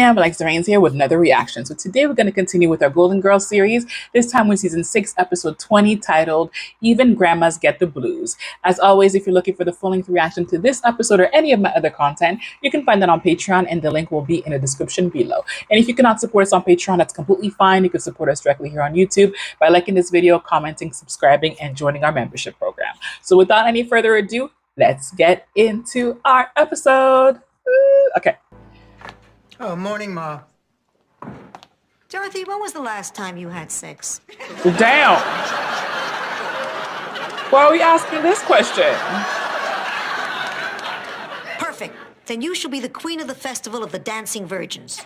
fam, Alexxa here with another reaction. So today we're going to continue with our Golden Girls series, this time with season 6, episode 20, titled Even Grandmas Get the Blues. As always, if you're looking for the full-length reaction to this episode or any of my other content, you can find that on Patreon, and the link will be in the description below. And if you cannot support us on Patreon, that's completely fine. You can support us directly here on YouTube by liking this video, commenting, subscribing, and joining our membership program. So without any further ado, let's get into our episode. Okay. Oh, morning, Ma. Dorothy, when was the last time you had sex? Damn. Why are we asking this question? Perfect. Then you shall be the queen of the festival of the dancing virgins.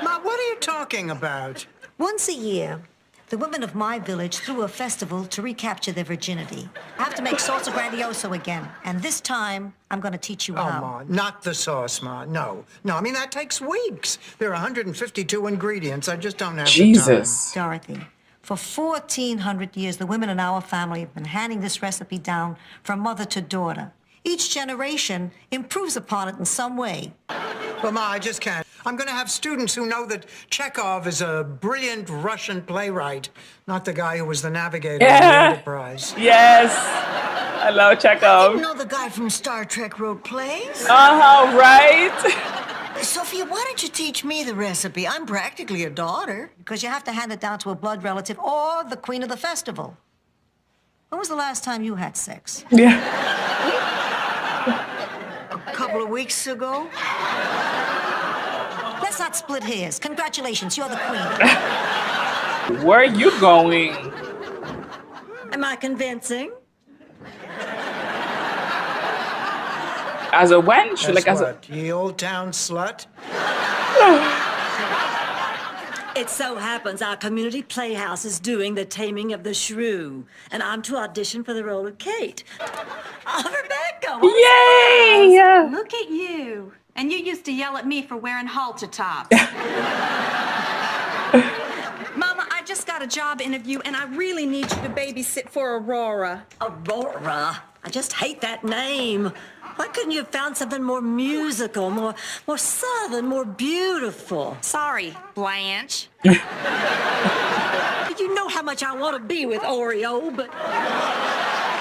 Ma, what are you talking about? Once a year, the women of my village threw a festival to recapture their virginity. I have to make salsa grandioso again, and this time I'm going to teach you how. Oh, Ma, not the sauce, Ma. No. I mean, that takes weeks. There are 152 ingredients. I just don't have Jesus. the time. Dorothy, for 1,400 years, the women in our family have been handing this recipe down from mother to daughter. Each generation improves upon it in some way. Well, Ma, I just can't. I'm going to have students who know that Chekhov is a brilliant Russian playwright, not the guy who was the navigator of the Enterprise. Yes. I love You Chekhov. know the guy from Star Trek wrote plays? Right? Sophia, why don't you teach me the recipe? I'm practically a daughter. Because you have to hand it down to a blood relative or the queen of the festival. When was the last time you had sex? Yeah. A couple of weeks ago? Let's not split hairs. Congratulations, you're the queen. Where are you going? Am I convincing? As a wench? As Like as a... what, ye old town slut? It so happens our community playhouse is doing The Taming of the Shrew, and I'm to audition for the role of Kate. Oh, Rebecca! what a Yay! surprise. Look at you. And you used to yell at me for wearing halter tops. Mama, I just got a job interview and I really need you to babysit for Aurora. Aurora. I just hate that name. Why couldn't you have found something more musical, more southern, more beautiful? Sorry, Blanche. You know how much I want to be with Oreo, but...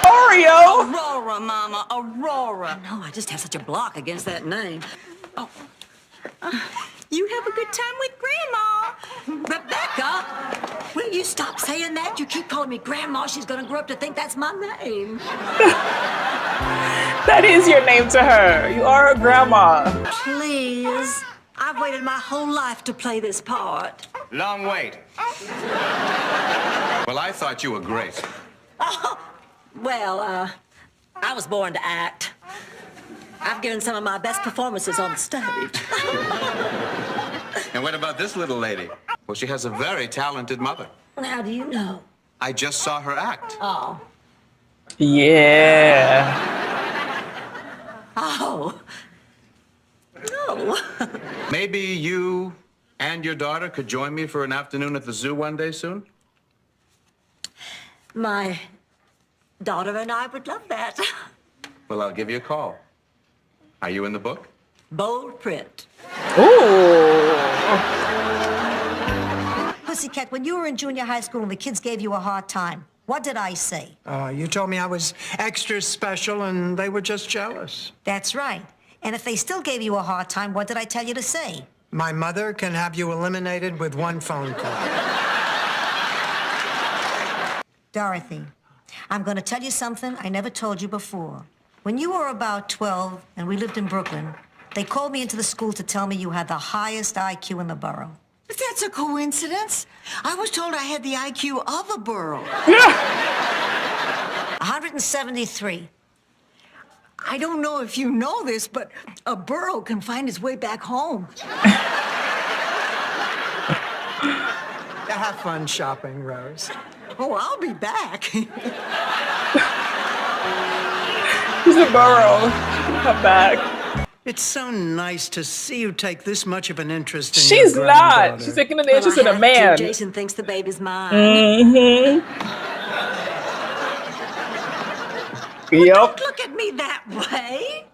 Oreo? Aurora, Mama, Aurora. No, I just have such a block against that name. Oh, You have a good time with Grandma. Rebecca! Will you stop saying that? You keep calling me Grandma. She's gonna grow up to think that's my name. That is your name to her. You are a grandma. Please. I've waited my whole life to play this part. Long wait. Well, I thought you were great. Well, I was born to act. I've given some of my best performances on the stage. And what about this little lady? Well, she has a very talented mother. How do you know? I just saw her act. Oh. Yeah. Oh. No. Maybe you and your daughter could join me for an afternoon at the zoo one day soon? My daughter and I would love that. Well, I'll give you a call. Are you in the book? Bold print. Ooh. Pussycat, when you were in junior high school and the kids gave you a hard time, what did I say? You told me I was extra special and they were just jealous. That's right. And if they still gave you a hard time, what did I tell you to say? My mother can have you eliminated with one phone call. Dorothy, I'm going to tell you something I never told you before. When you were about 12 and we lived in Brooklyn, they called me into the school to tell me you had the highest IQ in the borough. But that's a coincidence. I was told I had the IQ of a borough. 173. I don't know if you know this, but a burro can find its way back home. Have fun shopping, Rose. Oh, I'll be back. She's a burrow. Come back. It's so nice to see you take this much of an interest in She's your not. granddaughter. She's taking an interest in I a have man. to. Jason thinks the baby's mine. Mm-hmm. Yep. Don't look at me that way.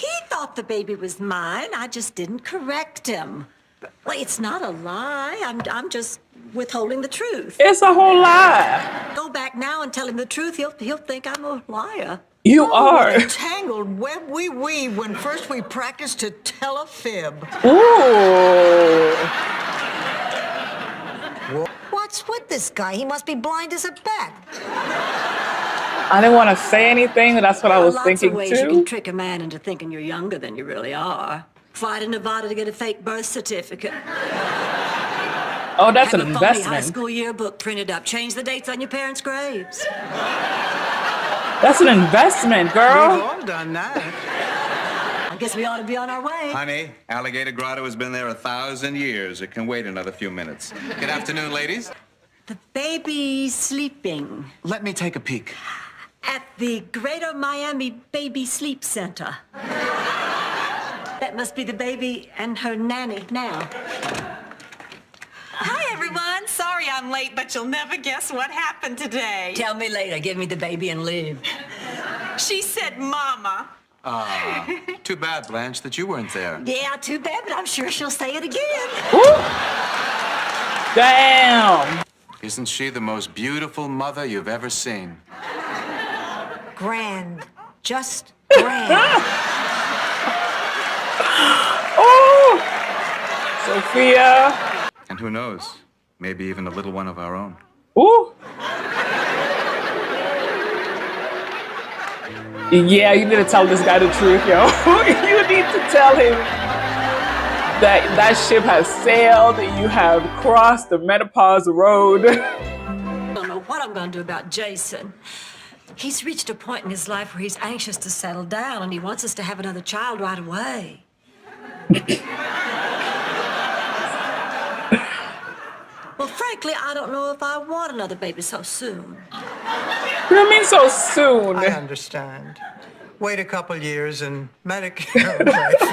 He thought the baby was mine. I just didn't correct him. Well, it's not a lie. I'm just withholding the truth. It's a whole lie. Go back now and tell him the truth. He'll think I'm a liar. You What are. a tangled web we weave when first we practice to tell a fib. Ooh. What's with this guy? He must be blind as a bat. I didn't want to say anything, but that's what I was Lots thinking of ways too. you can trick a man into thinking you're younger than you really are. Fly to Nevada to get a fake birth certificate. Oh, that's Have an a phony high investment. school yearbook printed up. Change the dates on your parents' graves. That's an investment, We've girl. all done that. I guess we ought to be on our way. Honey, Alligator Grotto has been there 1,000 years. It can wait another few minutes. Good afternoon, ladies. The baby's sleeping Let me take a peek. at the Greater Miami Baby Sleep Center. That must be the baby and her nanny now. Hi, everyone. Sorry I'm late, but you'll never guess what happened today. Tell me later. Give me the baby and leave. She said, Mama. Too bad, Blanche, that you weren't there. Yeah, too bad, but I'm sure she'll say it again. Damn. Isn't she the most beautiful mother you've ever seen? Grand. Just grand. Oh, Sophia. And who knows, maybe even a little one of our own. Ooh. Yeah, you need to tell this guy the truth, yo. You need to tell him that that ship has sailed. You have crossed the menopause road. I don't know what I'm going to do about Jason. He's reached a point in his life where he's anxious to settle down, and he wants us to have another child right away. Well, frankly, I don't know if I want another baby so soon. What do you mean so soon? I understand. Wait a couple years and Medicare will pay for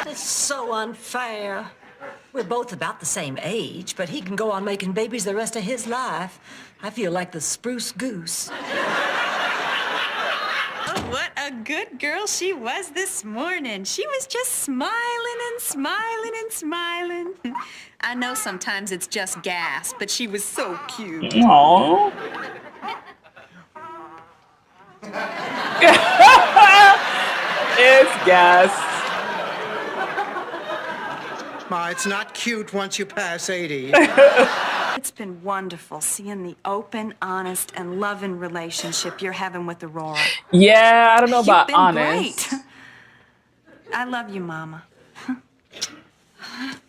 it. It's so unfair. We're both about the same age, but he can go on making babies the rest of his life. I feel like the spruce goose. Oh, what a good girl she was this morning. She was just smiling and smiling and smiling. I know sometimes it's just gas, but she was so cute. Aww. It's gas. Ma, it's not cute once you pass 80. It's been wonderful seeing the open, honest, and loving relationship you're having with Aurora. Yeah, I don't know about You've been honest. great. I love you, Mama.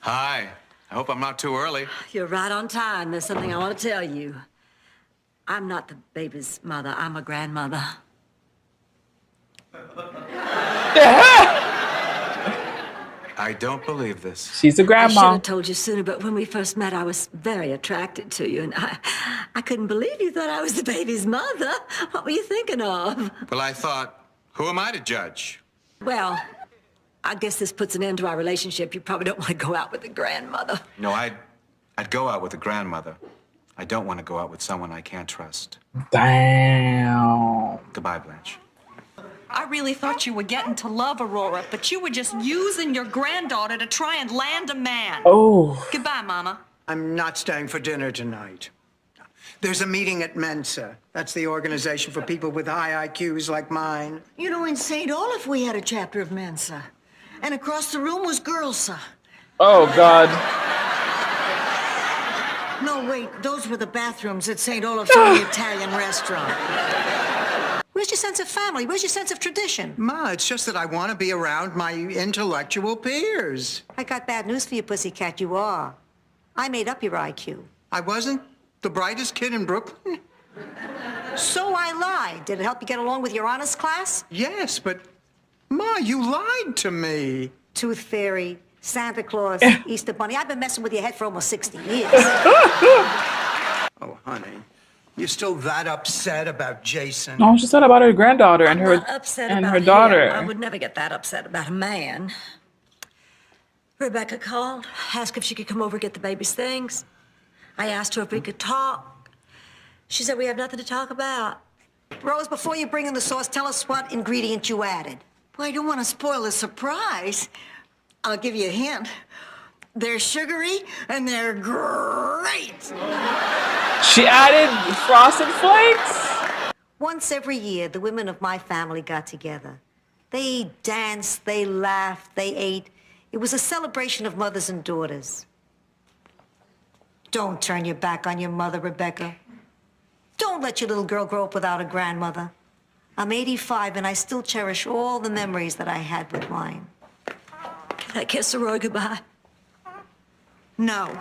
Hi. I hope I'm not too early. You're right on time. There's something I want to tell you. I'm not the baby's mother. I'm a grandmother. I don't believe this. She's a I should grandma. have told you sooner, but when we first met, I was very attracted to you, and I couldn't believe you thought I was the baby's mother. What were you thinking of? Well, I thought, who am I to judge? Well, I guess this puts an end to our relationship. You probably don't want to go out with a grandmother. No, I'd go out with a grandmother. I don't want to go out with someone I can't trust. Damn. Goodbye, Blanche. I really thought you were getting to love Aurora, but you were just using your granddaughter to try and land a man. Oh. Goodbye, Mama. I'm not staying for dinner tonight. There's a meeting at Mensa. That's the organization for people with high IQs like mine. You know, in St. Olaf, we had a chapter of Mensa. And across the room was Girlsa. Oh, God. No, wait, those were the bathrooms at St. Olaf's only Italian restaurant. Where's your sense of family? Where's your sense of tradition? Ma, it's just that I want to be around my intellectual peers. I got bad news for you, pussycat. You are. I made up your IQ. I wasn't the brightest kid in Brooklyn? So I lied. Did it help you get along with your honors class? Yes, but Ma, you lied to me. Tooth Fairy, Santa Claus, Easter Bunny. I've been messing with your head for almost 60 years. Oh, honey, you still that upset about Jason? No, she said about her granddaughter and I'm her not upset and about her him. daughter. I would never get that upset about a man. Rebecca called, asked if she could come over and get the baby's things. I asked her if we could talk. She said we have nothing to talk about. Rose, before you bring in the sauce, tell us what ingredient you added. Well, I don't want to spoil the surprise. I'll give you a hint. They're sugary and they're great. She added Frosted Flakes. Once every year, the women of my family got together. They danced, they laughed, they ate. It was a celebration of mothers and daughters. Don't turn your back on your mother, Rebecca. Don't let your little girl grow up without a grandmother. I'm 85 and I still cherish all the memories that I had with mine. Can I kiss Aurora goodbye? No,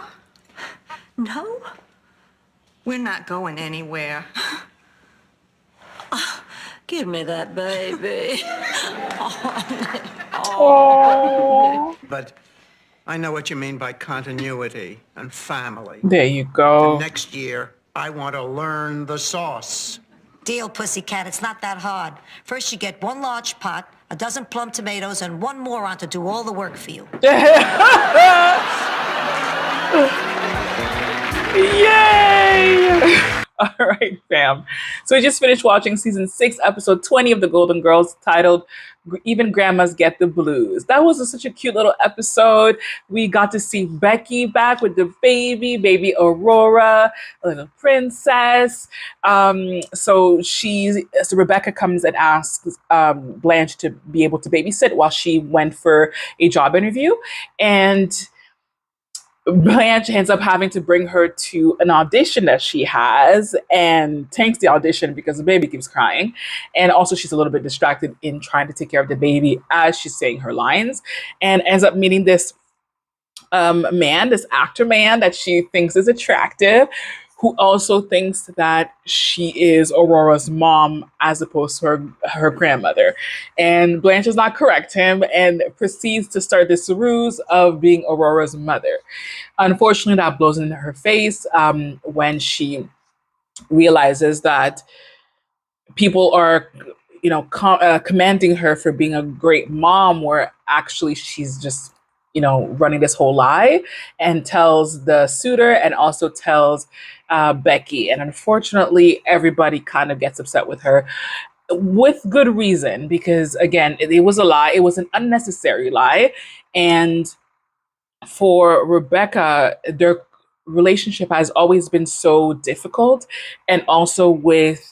No? we're not going anywhere. Give me that baby. But I know what you mean by continuity and family. There you go. Next year, I want to learn the sauce. Deal, pussycat, it's not that hard. First you get 1 large pot, a dozen plum tomatoes, and 1 moron to do all the work for you. Yay! All right, fam. So we just finished watching season 6, episode 20 of The Golden Girls, titled Even Grandmas Get the Blues. That was such a cute little episode. We got to see Becky back with the baby Aurora, a little princess. So Rebecca comes and asks Blanche to be able to babysit while she went for a job interview. And Blanche ends up having to bring her to an audition that she has and tanks the audition because the baby keeps crying. And also she's a little bit distracted in trying to take care of the baby as she's saying her lines, and ends up meeting this this actor man that she thinks is attractive, who also thinks that she is Aurora's mom as opposed to her grandmother. And Blanche does not correct him and proceeds to start this ruse of being Aurora's mother. Unfortunately, that blows into her face when she realizes that people are, commending her for being a great mom, where actually she's just, running this whole lie, and tells the suitor and also tells Becky. And unfortunately, everybody kind of gets upset with her with good reason, because again, it was a lie. It was an unnecessary lie. And for Rebecca, their relationship has always been so difficult. And also with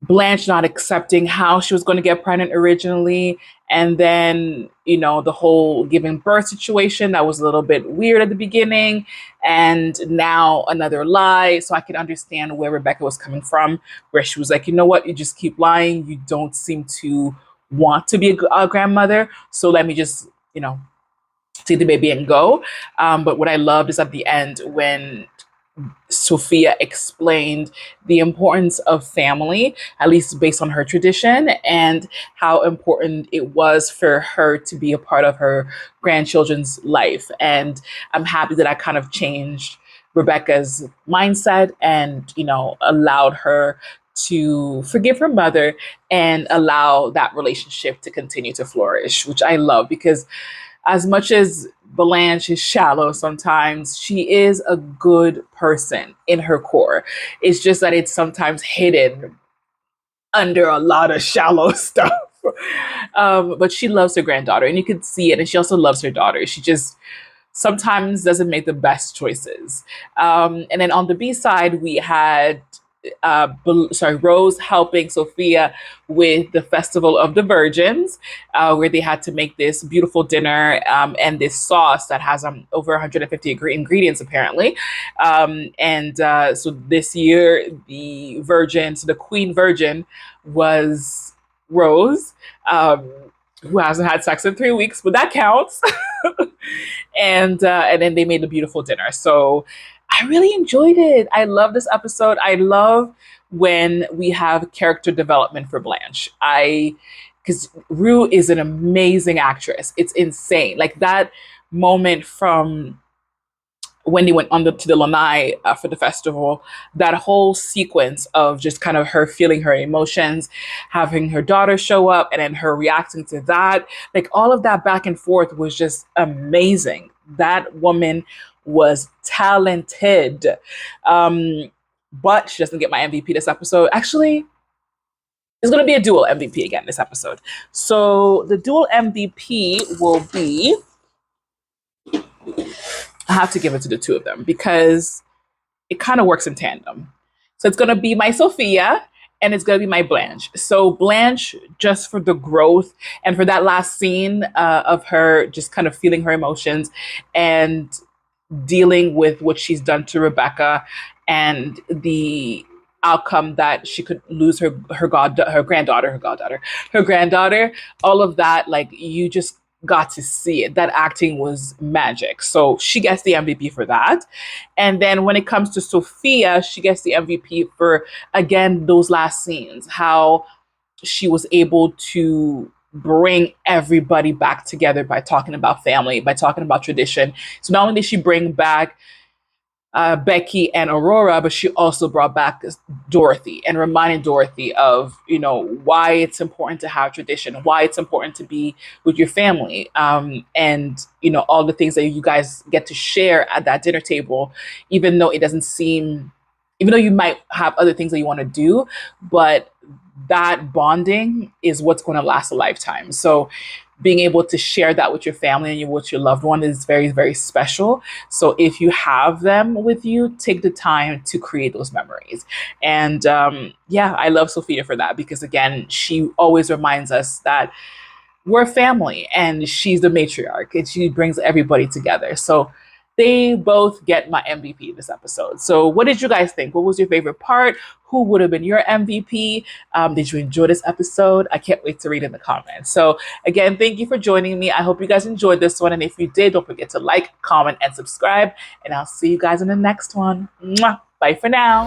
Blanche not accepting how she was going to get pregnant originally. And then, the whole giving birth situation that was a little bit weird at the beginning. And now another lie. So I can understand where Rebecca was coming from, where she was like, you know what? You just keep lying. You don't seem to want to be a grandmother. So let me just, take the baby and go. But what I loved is at the end when Sophia explained the importance of family, at least based on her tradition, and how important it was for her to be a part of her grandchildren's life. And I'm happy that I kind of changed Rebecca's mindset and, allowed her to forgive her mother and allow that relationship to continue to flourish, which I love, because as much as Blanche is shallow sometimes, she is a good person in her core. It's just that it's sometimes hidden under a lot of shallow stuff. But she loves her granddaughter, and you can see it. And she also loves her daughter. She just sometimes doesn't make the best choices. And then on the B side, we had Rose helping Sophia with the Festival of the Virgins, where they had to make this beautiful dinner and this sauce that has over 150 ingredients apparently. So this year, the Queen Virgin was Rose, who hasn't had sex in 3 weeks, but that counts. And then they made a beautiful dinner. So I really enjoyed it. I love this episode. I love when we have character development for Blanche. Because Rue is an amazing actress. It's insane. Like that moment from when they went to the lanai for the festival, that whole sequence of just kind of her feeling her emotions, having her daughter show up, and then her reacting to that, like all of that back and forth was just amazing. That woman was talented. But she doesn't get my MVP this episode. Actually, It's going to be a dual MVP again this episode. So the dual MVP will be, I have to give it to the two of them because it kind of works in tandem. So it's going to be my Sophia and it's going to be my Blanche. So Blanche, just for the growth and for that last scene of her just kind of feeling her emotions and dealing with what she's done to Rebecca and the outcome that she could lose her granddaughter, all of that, like you just got to see it. That acting was magic. So she gets the MVP for that. And then when it comes to Sophia, she gets the MVP for, again, those last scenes, how she was able to bring everybody back together by talking about family, by talking about tradition. So not only did she bring back Becky and Aurora, but she also brought back Dorothy and reminded Dorothy of, why it's important to have tradition, why it's important to be with your family. And, all the things that you guys get to share at that dinner table, even though you might have other things that you want to do, but that bonding is what's going to last a lifetime. So being able to share that with your family and with your loved one is very, very special. So if you have them with you, take the time to create those memories. And I love Sophia for that because, again, she always reminds us that we're family and she's the matriarch and she brings everybody together. So they both get my MVP this episode. So what did you guys think? What was your favorite part? Who would have been your MVP? Did you enjoy this episode? I can't wait to read in the comments. So again, thank you for joining me. I hope you guys enjoyed this one. And if you did, don't forget to like, comment, and subscribe. And I'll see you guys in the next one. Mwah! Bye for now.